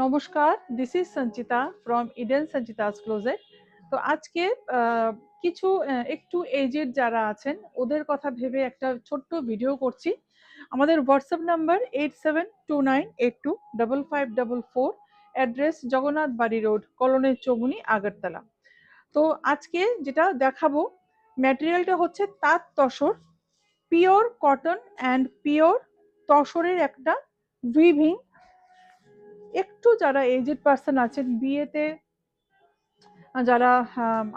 নমস্কার, this is Sanchita from Eden Sanchita's closet. তো আজকে কিছু একটু এজেড যারা আছেন ওদের কথা ভেবে একটা ছোট্ট ভিডিও করছি। আমাদের হোয়াটসঅ্যাপ নাম্বার 8729825544, অ্যাড্রেস জগন্নাথ বাড়ি রোড, কলোনি চৌমুনি, আগরতলা। তো আজকে যেটা দেখাবো ম্যাটেরিয়ালটা হচ্ছে তাঁত tussar, pure cotton and pure তসরের একটা উইভিং। একটু যারা এজেড পার্সন আছেন, বিয়েতে যারা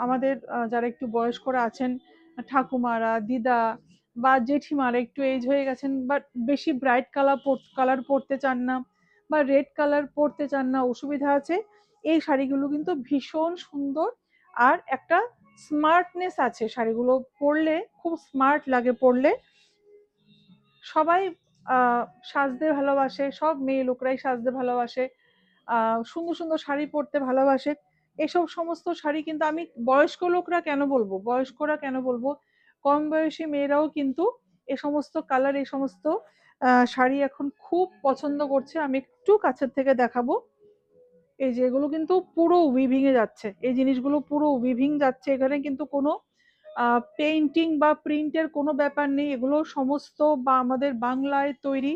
আমাদের যারা একটু বয়স্করা আছেন, ঠাকুমারা, দিদা বা জেঠিমারা একটু এজ হয়ে গেছেন, বাট বেশি ব্রাইট কালার পরতে চান না বা রেড কালার পরতে চান না, অসুবিধা আছে, এই শাড়িগুলো কিন্তু ভীষণ সুন্দর। আর একটা স্মার্টনেস আছে, শাড়িগুলো পরলে খুব স্মার্ট লাগে পরলে। সবাই সাজতে ভালোবাসে, সব মেয়ে লোকরাই সাজতে ভালোবাসে, সুন্দর সুন্দর শাড়ি পরতে ভালোবাসে। এসব সমস্ত শাড়ি কিন্তু আমি বয়স্করা কেন বলবো, কম বয়সী মেয়েরাও কিন্তু এ সমস্ত কালার, এই সমস্ত শাড়ি এখন খুব পছন্দ করছে। আমি একটু কাছের থেকে দেখাবো। এই যে এগুলো কিন্তু পুরো উইভিং এ যাচ্ছে, এই জিনিসগুলো পুরো উইভিং যাচ্ছে, এখানে কিন্তু কোনো পেইন্টিং বা প্রিন্টের কোনো ব্যাপার নেই। এগুলো সমস্ত বা আমাদের বাংলায় তৈরি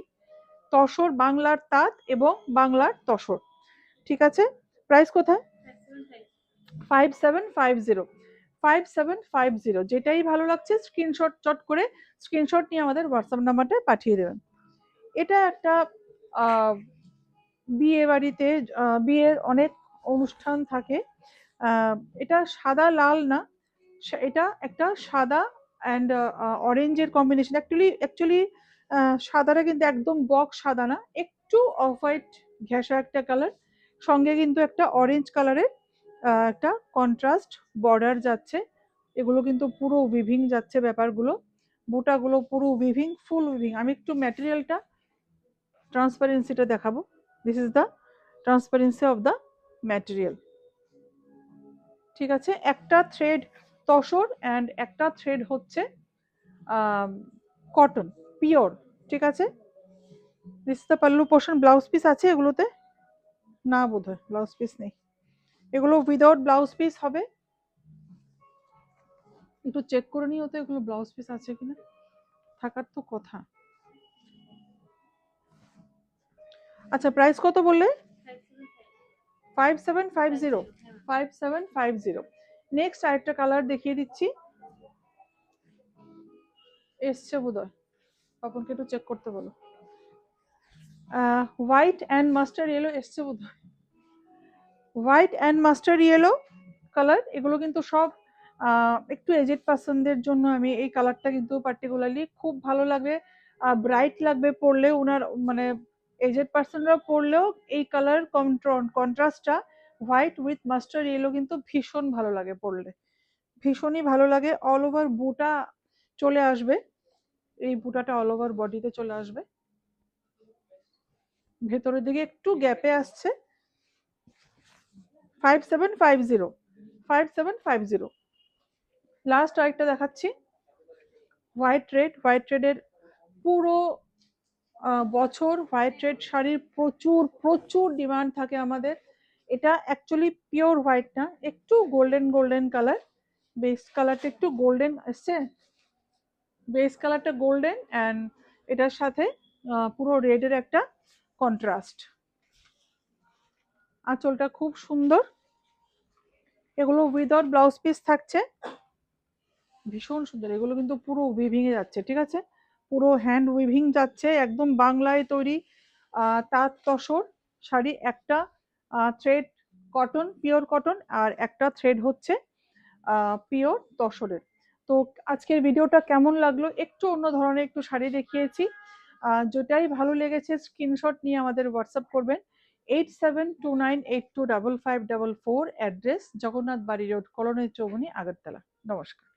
তসর, বাংলার তাঁত এবং বাংলার তসর। ঠিক আছে, প্রাইস কোথায়? 5750, 5750। যেটাই ভালো লাগছে স্ক্রিনশট চট করে স্ক্রিনশট নিয়ে আমাদের হোয়াটসঅ্যাপ নাম্বারটা পাঠিয়ে দেবেন। এটা একটা বিয়ে বাড়িতে, বিয়ের অনেক অনুষ্ঠান থাকে। এটা সাদা লাল না, এটা একটা সাদা অ্যান্ড অরেঞ্জের কম্বিনেশন। অ্যাকচুয়ালি সাদাটা কিন্তু একদম বক্স সাদা না, একটু অফ হোয়াইট ঘেঁষা একটা কালার, সঙ্গে কিন্তু একটা অরেঞ্জ কালারের একটা কন্ট্রাস্ট বর্ডার যাচ্ছে। এগুলো কিন্তু পুরো উইভিং যাচ্ছে ব্যাপারগুলো, বুটাগুলো পুরো উইভিং, ফুল উইভিং। আমি একটু ম্যাটেরিয়ালটা, ট্রান্সপারেন্সিটা দেখাবো। This is the transparency of the material. ঠিক আছে, একটা থ্রেড তসর অ্যান্ড একটা থ্রেড হচ্ছে কটন পিওর। ঠিক আছে, this is the pallu portion. Blouse piece আছে এগুলোতে? না, বোধহয় ব্লাউজ পিস নেই, এগুলো উইদাউট ব্লাউজ পিস হবে। একটু চেক করে নিও তো এগুলো ব্লাউজ পিস আছে কিনা, থাকার তো কথা। আচ্ছা, প্রাইস কত বললে? 5750, 5750। নেক্সট আরেকটা কালার দেখিয়ে দিচ্ছি, এসছে বোধহয়, তপনকে একটু চেক করতে বলো। হোয়াইট অ্যান্ড মাস্টার ইয়েলো এসছে বোধহয়, white and master yellow colour. এগুলো কিন্তু সব একটু এজেড পার্সনদের জন্য আমি এই কালারটা কিন্তু পার্টিকুলারলি খুব ভালো লাগবে, ব্রাইট লাগবে পরলে। ওনার মানে এজেড পার্সনরা পরলেও এই কালার কন্ট্রাস্টটা হোয়াইট উইথ মাস্টার ইয়েলো কিন্তু ভীষণ ভালো লাগে পরলে, ভীষণই ভালো লাগে। অল ওভার বুটা চলে আসবে, এই বুটাটা অল ওভার বডিতে চলে আসবে, ভেতরের দিকে একটু গ্যাপে আসছে। 5750, 5750। লাস্ট আরেকটা দেখাচ্ছি, হোয়াইট রেডের পুরো বছর হোয়াইট রেড শাড়ির প্রচুর প্রচুর ডিমান্ড থাকে আমাদের। এটা অ্যাকচুয়ালি পিওর হোয়াইট না, একটু গোল্ডেন গোল্ডেন কালার, বেস কালারটা একটু গোল্ডেন আসছে, বেস কালারটা গোল্ডেন অ্যান্ড এটার সাথে পুরো রেডের একটা কন্ট্রাস্ট। আঁচলটা খুব সুন্দর, এগুলো উইদাউট ব্লাউজ পিস থাকছে, ভীষণ সুন্দর। এগুলো কিন্তু পুরো উইভিং এ যাচ্ছে, ঠিক আছে, পুরো হ্যান্ড উইভিং যাচ্ছে, একদম বাংলায় তৈরি তাঁত তসর শাড়ি। একটা থ্রেড কটন, পিওর কটন, আর একটা থ্রেড হচ্ছে পিওর তসরের। তো আজকের ভিডিওটা কেমন লাগলো? একটু অন্য ধরনের একটু শাড়ি দেখিয়েছি, যেটাই ভালো লেগেছে স্ক্রিনশট নিয়ে আমাদের হোয়াটসঅ্যাপ করবেন। 8729825544, অ্যাড্রেস জগন্নাথ বাড়ি রোড, কলোনি চৌমুনি, আগরতলা। নমস্কার।